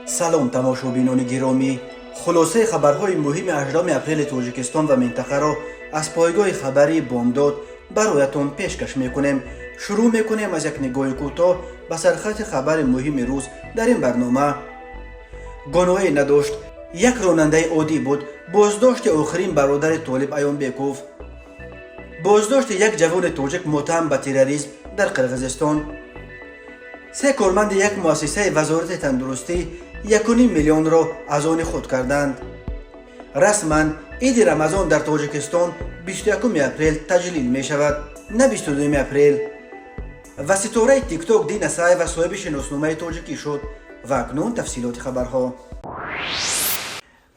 سلام تماشابینان گرامی، خلاصه خبرهای مهم 18 اپریل تاجیکستان و منطقه را از پایگاه خبری بامداد برایتان پیشکش میکنیم. شروع میکنیم از یک نگاه کوتاه به سرخط خبر مهم روز در این برنامه. گناهی نداشت، یک راننده عادی بود. بازداشت آخرین برادر طالب ایانبکوف. بازداشت یک جوان تاجیک متهم به تروریسم در قرقیزستان. 3 کارمند یک مؤسسه وزارت تندرستی 1.5 میلیون را از آن خود کردند. رسما عید رمضان در تاجیکستان 21 اپریل تجلیل می شود، نه 22 اپریل. و ستاره تیک تاک دین سایف و صاحب شناسنامه تاجیکی شد. و اکنون تفصیلات خبرها.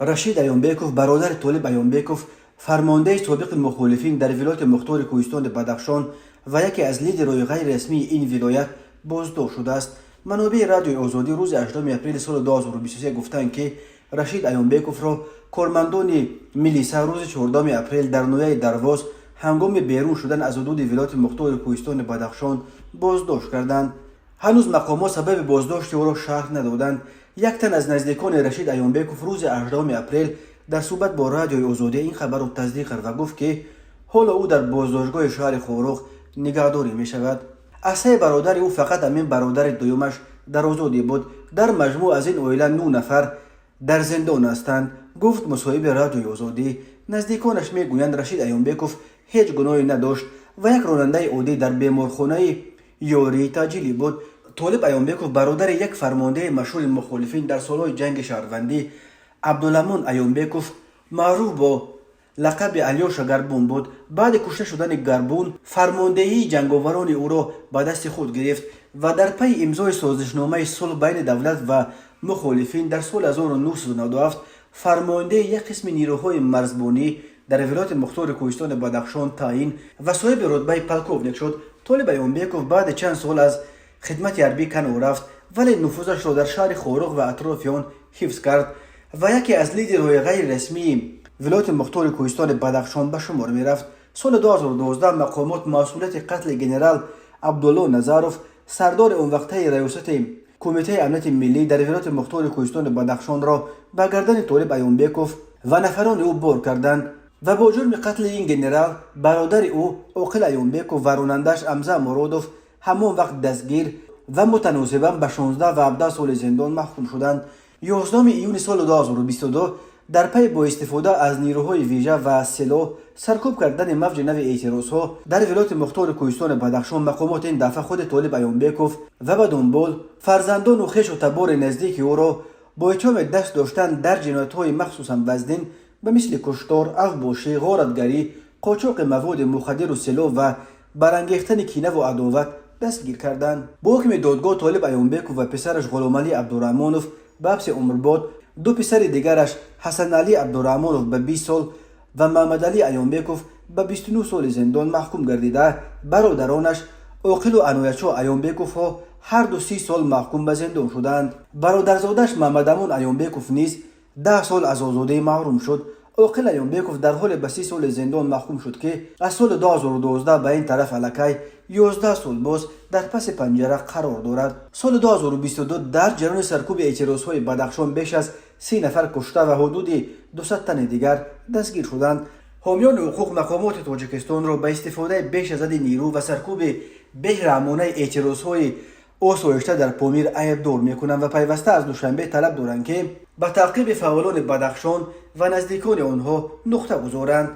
رشید ایانبکوف برادر طالب ایانبکوف، فرمانده سابق مخالفین در ولایت مختار کوهستان بدخشان و یکی از لیدرهای غیر رسمی این ولایت بازداشت شده است. منابع رادیو آزادی روز 18 اپریل سال 2023 گفتند که رشید ایانبکوف را کارمندان میلیسا روز 14 اپریل در نویه درواز هنگام بیرون شدن از حدود ولایت مختار کوهستان بدخشان بازداشت کردند. هنوز مقامات سبب بازداشت او را شرح ندادند. یک تن از نزدیکان رشید ایانبکوف روز 18 اپریل در صحبت با رادیو آزادی این خبر را تصدیق کرد و گفت که حالا او در بازداشتگاه شهر خوروغ نگهداری می شود. از 3 برادر او فقط همین برادر دومش در آزادی بود. در مجموع از این عائله 9 نفر در زندان هستند، گفت مصاحب رادیو آزادی. نزدیکانش میگویند رشید ایانبکوف هیچ گناهی نداشت و یک راننده عادی در بیمارخانه یاری تاجیلی بود. طالب ایانبکوف برادر یک فرمانده مشهور مخالفین در سالهای جنگ شهروندی عبدالامون ایانبکوف معروف با لقب الیاش گربون بود. بعد کشته شدن گربون فرماندهی جنگاوران او را به دست خود گرفت و در پی امضای سازشنامه صلح بین دولت و مخالفین در سال 1997 فرمانده یک قسم نیروهای مرزبانی در ولایت مختار کوهستان بدخشان تعیین و صاحب رتبه پلکوونیک شد. طالب ایانبکوف بعد چند سال از خدمت حربی کنار رفت، ولی نفوذش را در شهر خوروغ و اطراف آن حفظ کرد و یکی از لیدرهای غیر رسمی ولایت مختار کوهستان بدخشان به شمار می رفت. سال 2012 مقامات مسئولیت قتل جنرال عبدالله نظروف، سردار اون وقته ریاست کمیته امنیت ملی در ولایت مختار کوهستان بدخشان را به گردن طالب ایانبکوف و نفران او بار کردند و با جرم قتل این جنرال برادر او عاقل ایانبکوف و راننده‌اش حمزه مرادوف همان وقت دستگیر و متناسباً به 16 و 17 سال زندان محکوم شدند. 11 ایون سال 2022 در پی با استفاده از نیروهای ویژه و سلاح سرکوب کردن موج نو اعتراضها در ولایت مختار کوهستان بدخشان، مقامات این دفعه خود طالب ایانبکوف و به دنبال فرزندان و خویش و تبار نزدیک او را با اتهام دست داشتن در جنایت‌های مخصوصاً وزنین به مثل کشتار، افباشی، غارتگری، قاچاق مواد مخدر و سلاح و برانگیختن کینه و عداوت دستگیر کردند. با حکم دادگاه طالب ایانبکوف و پسرش غلامعلی عبدالرحمنوف به حبس عمرباد، 2 پسر دیگرش حسن علی عبدالرحمنوف به 20 سال و محمد علی ایانبکوف به 29 سال زندان محکوم گردیده. برادرانش عاقل و عنایتشاه ایانبکوف ها هر دو 30 سال محکوم به زندان شدند. برادرزادش محمد امون ایانبکوف نیز 10 سال از آزادی محروم شد. عاقل ایانبکوف در حال به 30 سال زندان محکوم شد که از سال 2012 به این طرف الکی 11 سال باز در پس پنجره قرار دارد. سال 2022 در جریان سرکوب اعتراضهای بدخشان بیش از 30 نفر کشته و حدود 200 تن دیگر دستگیر شدند. حامیان حقوق مقامات تاجیکستان را به استفاده بیش از حد نیرو و سرکوب بی‌رحمانه اعتراضهای آسایشته در پامیر عیب‌دار می‌کنند و پیوسته از دوشنبه طلب دارند که به تعقیب فعالان بدخشان و نزدیکان آنها نقطه گذارند.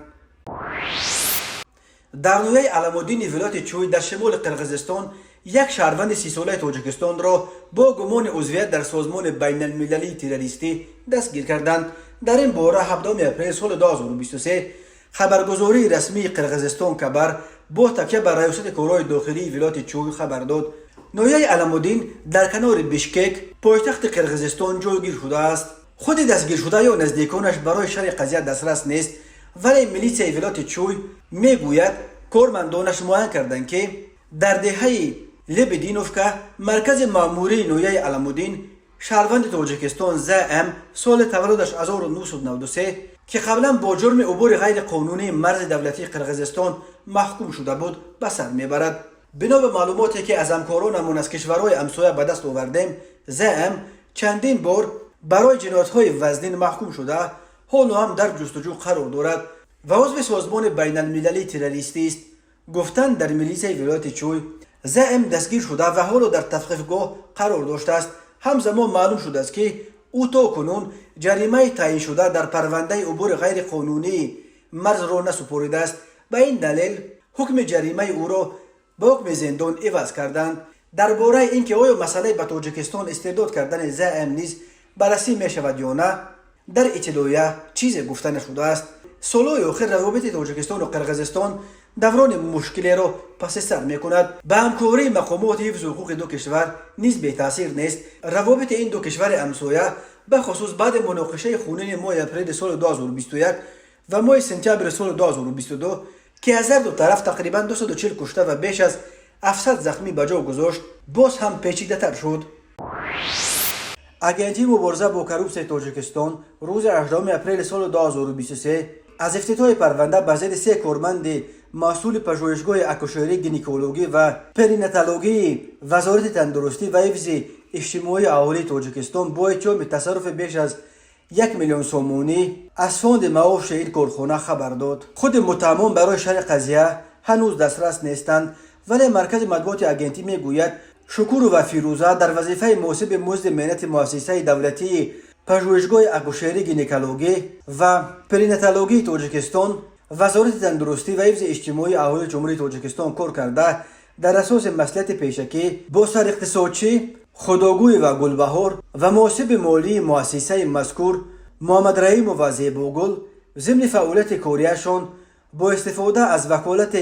در نویه علم‌الدین ولایت چوی در شمال قرقیزستان یک شهروند 30 ساله تاجیکستان را با گمان عضویت در سازمان بین المللی تروریستی دستگیر کردند. در این باره 17 اپریل سال 2023 خبرگزاری رسمی قرقیزستان خبر با تکیه بر ریاست کارهای داخلی ولایت چوی خبر داد. نویه علم‌الدین در کنار بیشکک پایتخت قرقیزستان جایگیر شده است. خود دستگیر شده یا نزدیکانش برای شرح قضیه دسترس نیست، ولی میلیسیای ولایت چوی میگوید کارمندانش معاین کردند که در دهه لبدینوفکا مرکز ماموری نویه علم‌الدین شهروند تاجیکستان زم سال تولدش 1993 که قبلا با جرم عبور غیر قانونی مرز دولتی قرقیزستان محکوم شده بود به سر میبرد. بنا به معلوماتی که از همکارانمون از کشورهای همسایه به دست آوردیم، زم چندین بار برای جنایت‌های وزنین محکوم شده حال هم در جستجو قرار دارد و عضو سازمان بین المللی تروریستی است. گفتند در میلیسه ولایت چوی زعم دستگیر شده و حالا در تحقیقگاه قرار داشته است. همزمان معلوم شده است که او تا کنون جریمه تعیین شده در پرونده عبور غیر قانونی مرز را نسپرده است. به این دلیل حکم جریمه او را به حکم زندان عوض کردند. درباره اینکه آیا مسئله به تاجیکستان استرداد کردن زعم نیز بررسی می شود یا نه در اطلاعیه چیزی گفته نشده است. سالهای آخر روابط تاجیکستان و قرقیزستان دوران مشکلی را پس سر می کند. به همکاری مقامات حفظ حقوق دو کشور نیز بی تاثیر نیست. روابط این دو کشور همسایه به خصوص بعد مناقشه خونین ماه اپریل سال 2021 و ماه سپتامبر سال 2022 که از هر دو طرف تقریبا 240 کشته و بیش از 700 زخمی به جا گذاشت باز هم پیچیده تر شد. اگنتی مبارزه با کروپسیون تاجیکستان روز 18 اپریل سال 2023 از افتتاح پرونده به ضد 3 کارمند مسئول پژوهشگاه اکوشری گینکولوژی و پریناتولوژی وزارت تندرستی و حفظ اجتماعی اهالی تاجیکستان با اتهام تصرف بیش از 1 میلیون سومونی از فاند معاش این کارخانه خبر داد. خود متهمان برای شرح قضیه هنوز دسترس نیستند، ولی مرکز مطبوعات اگنتی میگوید شکور و فیروزه در وظیفه محاسب مزد مهنت مؤسسه دولتی پژوهشگاه اکوشری گینکولوژی و پریناتولوژی تاجیکستان وزارت تندرستی و حفظ اجتماعی اهالی جمهوری تاجیکستان کار کرده در اساس مصلحت پیشکی با سر اقتصادچی خداگوی و گلبهار و محاسب مالی مؤسسه مذکور محمد رحیم و زیباگل ضمن فعالیت کاریشان با استفاده از وکالت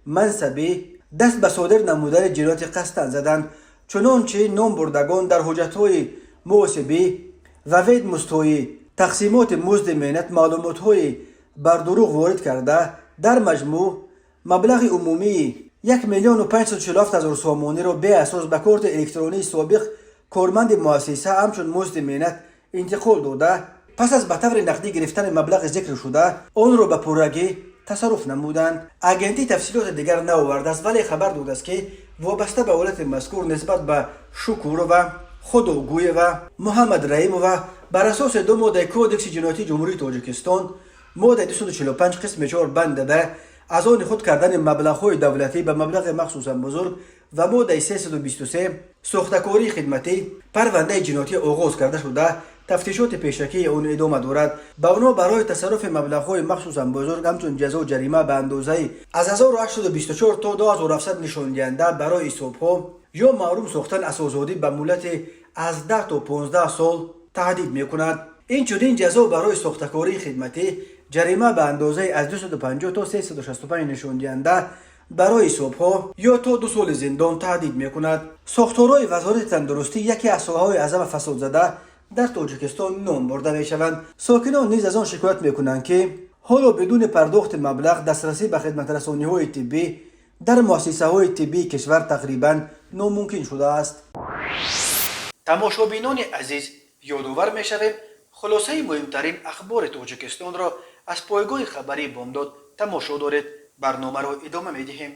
منصبی دست به صادر نمودن جنایت قصد زدند، چنانچه نام بردگان در حجت‌های محاسبی و وید مستوی تقسیمات مزد مهنت معلومات‌های بر دروغ وارد کرده در مجموع مبلغ عمومی 1,547,000 سومانی را به اساس به کارت الکترونی سابق کارمند مؤسسه همچون مزد مهنت انتقال داده پس از به طور نقدی گرفتن مبلغ ذکر شده آن را به پرگی تصرف نمودند. اگنتی تفصیلات دیگر نآورده است، ولی خبر داده است که وابسته به حالت مذکور نسبت به شکور و خداگوی و محمد رحیم و بر اساس 2 ماده کودکس جنایتی جمهوری تاجیکستان ماده 245 قسم 4 بند ده از آن خود کردن مبلغ‌های دولتی به مبلغ مخصوصا بزرگ و ماده 323 ساختکاری خدمتی پرونده جنایتی آغاز کرده شده تفتیشات پیشکی آن ادامه دارد. به آنها برای تصرف مبلغ‌های مخصوصا بزرگ همچون جزا و جریمه به اندازه از 1824 تا 2700 نشان دهنده برای حساب‌ها یا محروم ساختن از آزادی به مهلت از 10 تا 15 سال تهدید می‌کند. این چنین جزا برای ساختکاری خدمتی جریمه به اندازه از 250 تا 365 نشان دهنده برای حساب‌ها یا تا 2 سال زندان تهدید می‌کند. ساختارهای وزارت تندرستی یکی از ساحه‌های اعظم فساد زده در تاجیکستان نام برده می‌شوند. ساکنان نیز از آن شکایت می‌کنند که حالا بدون پرداخت مبلغ دسترسی به خدمت رسانی‌های طبی در مؤسسه‌های طبی کشور تقریباً ناممکن شده است. تماشابینان عزیز، یادآور می‌شویم خلاصه مهمترین اخبار تاجیکستان را از پایگاه خبری بامداد تماشا دارید. برنامه را ادامه می‌دهیم.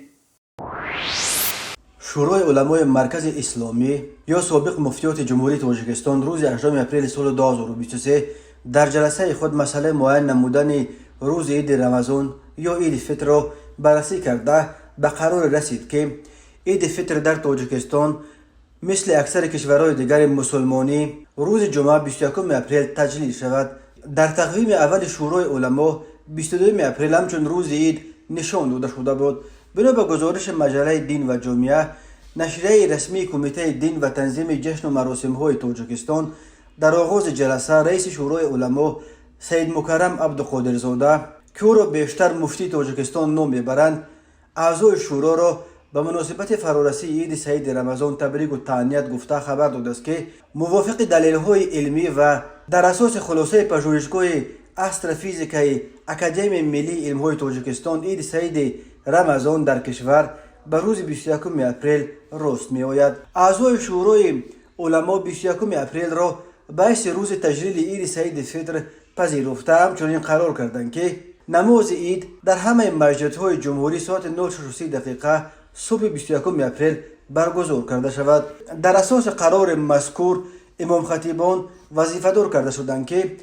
شورای علمای مرکز اسلامی یا سابق مفتیات جمهوری تاجیکستان روز 18 اپریل سال 2023 در جلسه خود مسئله معین نمودن روز عید رمضان یا عید فطر را بررسی کرده به قرار رسید که عید فطر در تاجیکستان مثل اکثر کشورهای دیگر مسلمانی روز جمعه 21 اپریل تجلیل شود. در تقویم اول شورای علما 22 اپریل همچون روز عید نشان داده شده بود. بنا به گزارش مجله دین و جامعه نشریه رسمی کمیته دین و تنظیم جشن و مراسم‌های تاجیکستان در آغاز جلسه رئیس شورای علما سید مکرم عبدالقادرزاده که او را بیشتر مفتی تاجیکستان نام میبرند اعضای شورا را به مناسبت فرارسی عید سعید رمضان تبریک و تهنیت گفته خبر داده است که موافق دلایل علمی و در اساس خلاصه پژوهشگاه استروفیزیک اکادمی ملی علم‌های تاجیکستان عید سعید رمضان در کشور به روز 21 اپریل راست می آید. اعضای شورای علما 21 اپریل را باعث روز تجلیل عید سعید فطر پذیرفته همچنین قرار کردند که نماز عید در همه مسجدهای جمهوری ساعت 0:30 صبح 21 اپریل برگزار کرده شود. در اساس قرار مذکور امام خطیبان وظیفه‌دار کرده شدند که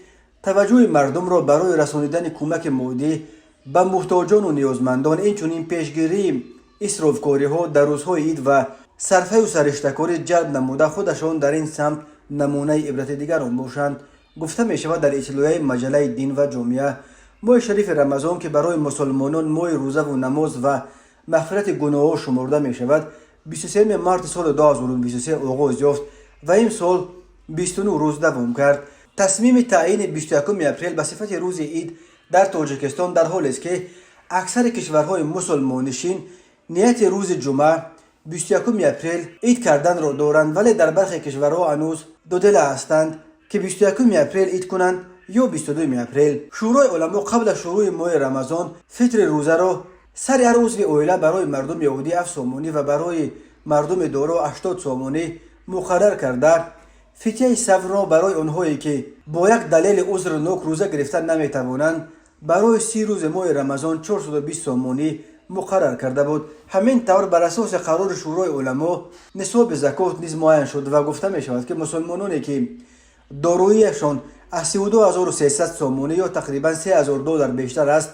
توجه مردم را برای رسانیدن کمک مادی به محتاجان و نیازمندان، اینچنین پیشگیری اسرافکاری‌ها در روزهای عید و صرفه و سرشته‌کاری جلب نموده خودشان در این سمت نمونه عبرت دیگران باشند. گفته می شود در اطلاعیه مجله دین و جامعه ماه شریف رمضان که برای مسلمانان ماه روزه و نماز و مغفرت گناه‌ها شمرده می شود 23 مارس سال 2023 آغاز یافت و این سال 29 روز دوام کرد. تصمیم تعیین 21 اپریل به صفت روز عید در تاجیکستان در حالی است که اکثر کشورهای مسلمان نشین نیت روز جمعه 21 اپریل عید کردن را دارند، ولی در برخی کشورها هنوز دو دل هستند که 21 اپریل عید کنند یا 22 اپریل. شورای علما قبل از شروع ماه رمضان فطر روزه را سر هر عضو عائله برای مردم یهودی 7 سومونی و برای مردم دارا 80 سومونی مقرر کرده. فدیه صبر را برای آنهایی که با یک دلیل عذرناک روزه گرفتن نمیتوانند برای 30 روز ماه رمضان 420 سومونی مقرر کرده بود. همین طور بر اساس قرار شورای علما نصاب زکات نیز معین شد و گفته می شود که مسلمانانی که داراییشان از 32300 سومونی یا تقریبا $3000 بیشتر است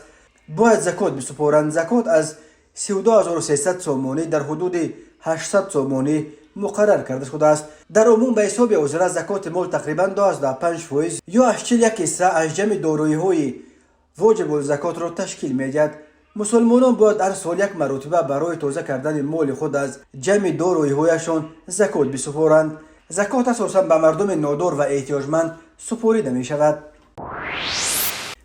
باید زکات بسپارند. زکات از 32300 سومونی در حدود 800 سومونی مقرر کرده شده است. در عموم به حساب وزارت زکات مال تقریبا 12.5% یا 81% از جمع دارایی‌های واجب الزکات را تشکیل می‌دهد. مسلمانان باید هر سال یک مرتبه برای تازه کردن مال خود از جمع دارایی‌هایشان زکات بسپارند. زکات اساساً به مردم نادار و احتیاجمند سپریده می شود.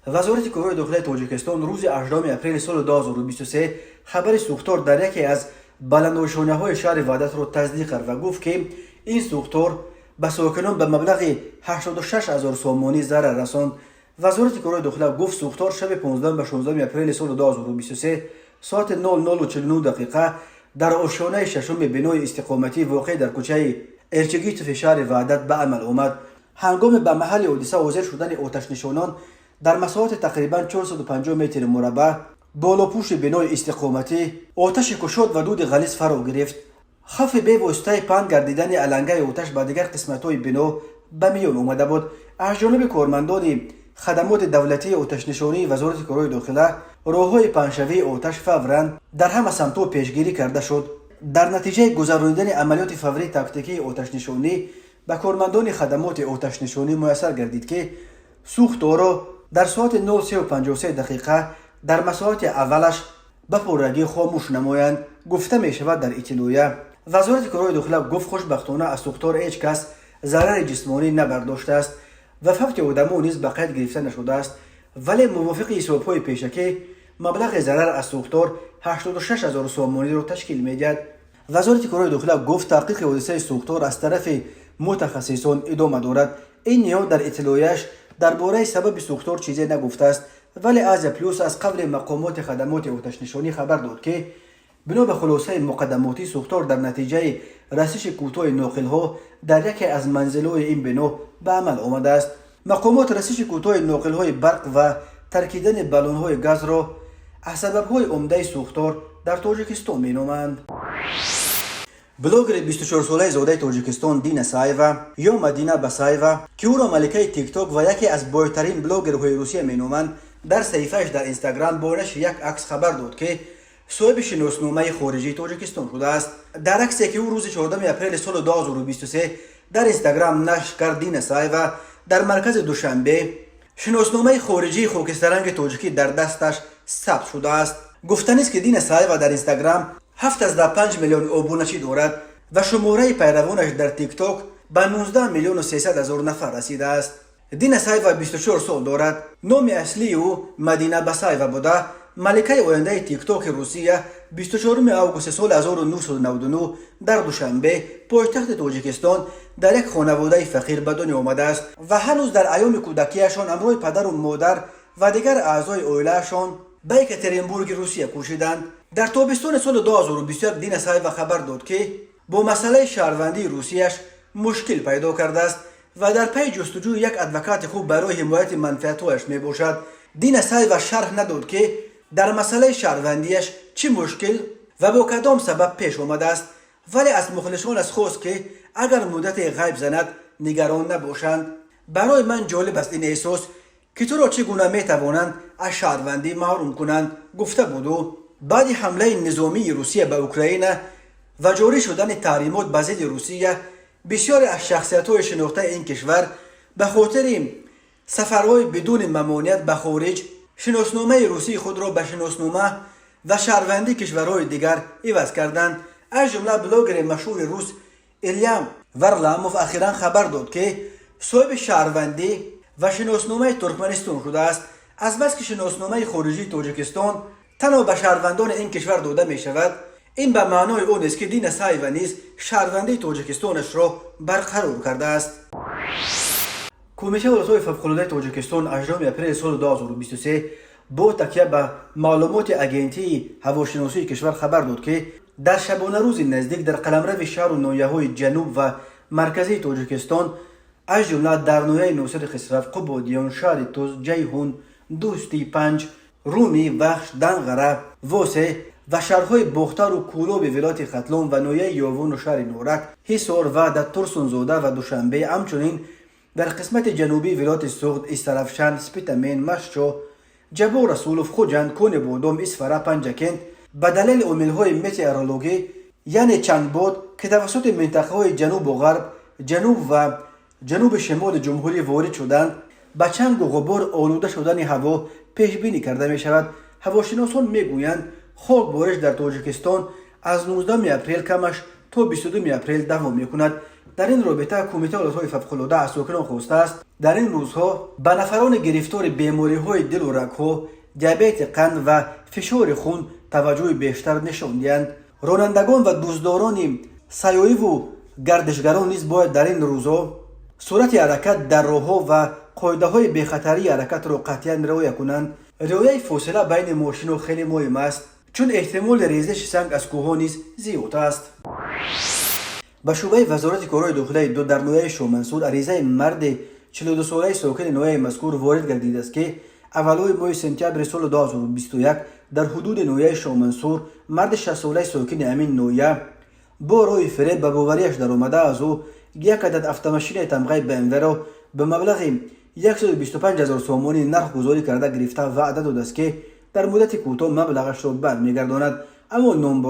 وزارت کارهای داخلی تاجیکستان روز 18 اپریل سال 2023 خبر سوختار در یکی از بلندنشانه‌های شهر وحدت را تصدیق کرد و گفت که این سوختار به ساکنان به مبلغ 86000 سومانی ضرر رساند. وزارت کارهای داخلی گفت سوختار شب 15 به 16 اپریل سال 2023 ساعت 00:49 در آشیانه ششم بنای استقامتی واقع در کوچه ارچگیتوف شهر وحدت به عمل آمد. هنگام به محل حادثه حاضر شدن آتش نشانان در مساحت تقریبا 450 متر مربع بالاپوش بنای استقامتی آتش کشاد و دود غلیظ فرا گرفت. خف به واسطه پهن گردیدن علنگه آتش به دیگر قسمت‌های بنا به میان آمده بود. از جانب کارمندان خدمات دولتی آتش نشانی وزارت کارهای داخلی راه‌های پنشوی آتش فوراً در همه سمت‌ها پیشگیری کرده شد. در نتیجه گذراندن عملیات فوری تاکتیکی آتش نشانی به کارمندان خدمات آتش نشانی میسر گردید که سوختار را در ساعت 03:53 در مساحت اولش به پررگی خاموش نمایند. گفته می شود در اطلاعیه وزارت کارهای داخلی گفت خوشبختانه از سوختار هیچ کس ضرر جسمانی نبرداشته است و فوت آدم‌ها نیز به قید گرفته نشده است، ولی موافق حساب‌های پیشکی مبلغ ضرر از سوختار 86000 سومانی را تشکیل می‌دهد. وزارت کارهای داخلی گفت تحقیق حادثه سوختار از طرف متخصصان ادامه دارد. این نهاد در اطلاعیه‌اش درباره سبب سوختار چیزی نگفته است، ولی از پلوس از قبل مقامات خدمات آتش نشانی خبر داد که بنا به خلاصه مقدماتی سوختار در نتیجه رسش کوتاه ناقل‌ها در یکی از منزل‌های این بنا به عمل آمده است. مقامات رسش کوتاه ناقل‌های برق و ترکیدن بالون‌های گاز را از سبب‌های عمده سوختار در تاجیکستان می‌نامند. بلاگر 24 ساله زاده تاجیکستان دینا سایوا یا مدینه بسایوا که او را ملکه تیک تاک و یکی از بایترین بلاگرهای روسیه می‌نامند در صفحه‌اش در اینستاگرام با نشر یک عکس خبر داد که صاحب شناسنامه خارجی تاجیکستان شده است. در عکسی که او روز 14 اپریل سال 2023 در اینستاگرام نشر کرد دینا سایوا در مرکز دوشنبه شناسنامه خارجی خاکستررنگ تاجیکی در دستش ثبت شده است. گفتنی است که دینا سایوا در اینستاگرام 7.5 میلیون آبونچی دارد و شماره پیروانش در تیک تاک به 19,300,000 نفر رسیده است. دینا سایوا 24 سال دارد. نام اصلی او مدینه بسایوا بوده. ملکه آینده تیک تاک روسیه 24 آگوست سال 1999 در دوشنبه پایتخت تاجیکستان در یک خانواده فقیر به دنیا آمده است و هنوز در ایام کودکیشان همراه پدر و مادر و دیگر اعضای عائله‌شان به یکاترینبورگ روسیه کوشیدند. در تابستان سال 2021 دینا سایوا خبر داد که با مسئله شهروندی روسیه‌اش مشکل پیدا کرده است و در پی جستجوی یک ادوکات خوب برای حمایت منفعت‌هایش میباشد. دینا سایوا شرح نداد که در مسئله شهروندیش چه مشکل و با کدام سبب پیش آمده است، ولی از مخلصانش خواست که اگر مدت غیب زند نگران نباشند. برای من جالب است این احساس که تو را چگونه میتوانند از شهروندی محروم کنند گفته بود و بعد حمله نظامی روسیه به اوکراین و جاری شدن تحریمات به ضد روسیه بسیاری از شخصیت‌های شناخته این کشور به خاطر سفرهای بدون ممانعت به خارج شناسنامه روسی خود را به شناسنامه و شهروندی کشورهای دیگر عوض کردند. از جمله بلاگر مشهور روس ایلیا ورلاموف اخیراً خبر داد که صاحب شهروندی و شناسنامه ترکمنستان شده است، از بس که شناسنامه خارجی تاجیکستان تنها به شهروندان این کشور داده می شود. این به معنای آن است که دین سایو نیز شهروندی تاجیکستانش را برقرار کرده است. کمیته ولایت‌های فوق‌العاده تاجیکستان 18 اپریل سال 2023 با تکیه به معلومات اگنتی هواشناسی کشور خبر داد که در شبانه روز نزدیک در قلمرو شهر و ناحیه‌های جنوب و مرکزی تاجیکستان از جمله در ناحیه نوسر خسرو، قبادیان، شهر توز، جیهون، دوستی، پنج، رومی، بخش، دنغره، واسه و شهرهای بختر و کولوب ولایت ختلون و ناحیه یاون و شهر نورک، حصار و در ترسونزاده و دوشنبه، همچنین در قسمت جنوبی ولایت سوخت، استرافشان، سپیتامین، مشچو، جبو رسولوف، خوجند، کون بودم، اسفره، پنجکند به دلیل عوامل‌های متئورولوژی یعنی چند باد که توسط منطقه‌های جنوب و غرب، جنوب و جنوب شمال جمهوری وارد شدند به چنگ و غبار آلوده شدن هوا پیش بینی کرده می شود. هواشناسان می گویند خاک بارش در تاجیکستان از 19 اپریل کمش تا 22 اپریل دوام می کند. در این رابطه کمیته ولایت‌های فوق‌العاده از ساکنان خواسته است در این روزها به نفران گرفتار بیماری‌های دل و رگ‌ها، دیابت قند و فشار خون توجه بیشتر نشان دهند. رانندگان و دزدداران سیاحی و گردشگران نیز باید در این روزها سرعت حرکت در راه‌ها و قاعده‌های بی‌خطری حرکت را قطعاً رعایت کنند. رعایت فاصله بین ماشین‌ها خیلی مهم است چون احتمال ریزش سنگ از کوه‌ها نیز زیاد است. به شعبه وزارت کارهای داخلی دو در ناحیه شامنصور عریضه مرد 42 ساله ساکن ناحیه مذکور وارد گردیده است که اولای ماه سپتامبر سال 2021 در حدود ناحیه شامنصور مرد 60 ساله ساکن همین ناحیه با راه فریب به باوریش در آمده از او یک عدد автомاشین تمغه BMW را به مبلغ 125,000 سومانی نرخ گذاری کرده گرفته و وعده داده است که در مدت کوتاه مبلغش را برمیگرداند. اما نام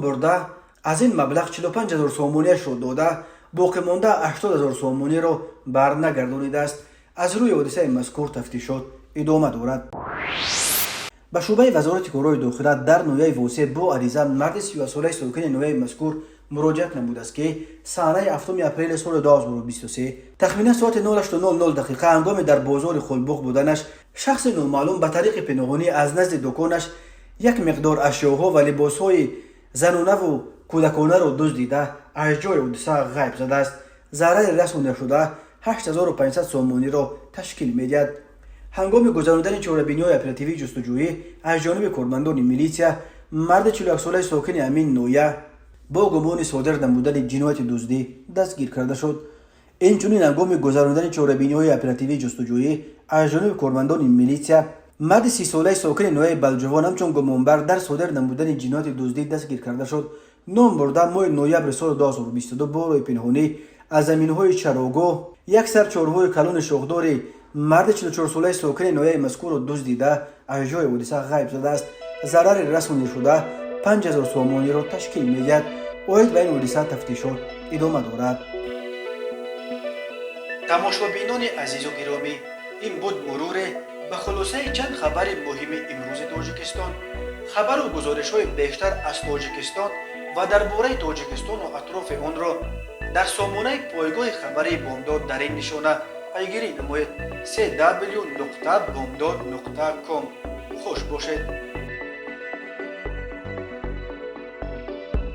برده از این مبلغ 45,000 سومانیش را داده باقی مانده 80,000 سومانی را برنگردانیده است. از روی حادثه مذکور تفتیشات ادامه دارد. به شعبه وزارت کارهای داخلی در ناحیه واسه با عریضه مرد 30 ساله ساکن ناحیه مذکور مراجعت نموده است که سحنه 7 اپریل سال 2023 تخمینا ساعت 08:00 دقیقه هنگام در بازار خلبوق بودنش شخص نامعلوم به طریق پنهانی از نزد دکانش یک مقدار اشیاءها و لباسهای زنانه و کودکانه را دزدیده از جای حادثه غیب زده است. ضرر رسانده شده 8500 سومانی را تشکیل می‌دهد. هنگام گذراندن چهاربینی‌های اپراتیوی جستجویی از جانب کارمندان میلیسیا مرد 41 ساله ساکن همین ناحیه با گمان صادر نمودن جنایت دزدی دستگیر کرده شد. اینچنین هنگام گذراندن چهاربینی‌های اپراتیوی جستجویی از جانب کارمندان میلیسیا مرد 30 ساله ساکن ناحیه بلجوان همچون گمانبر در صادر نمودن جنایت دزدی دستگیر کرده شد. نام برده ماه نوامبر سال 2022 با راه پنهانی از زمین‌های چراگاه یک سر چهارهای کلان شاخدار مرد 44 ساله ساکن ناحیه مذکور را دزدیده از جای حادثه غیب زده است. ضرر رسانده شده 5000 سومانی را تشکیل می‌دهد. اوید به این حادثه تفتیشات ادامه دارد. تماشابینان عزیز و گرامی، این بود مرور به خلاصه چند خبر مهم امروز تاجیکستان. خبر و گزارش‌های بیشتر از تاجیکستان و درباره تاجیکستان و اطراف آن را در سامانه پایگاه خبری بامداد در این نشانه پیگیری نمایید: www.bomdad.com. خوش باشید.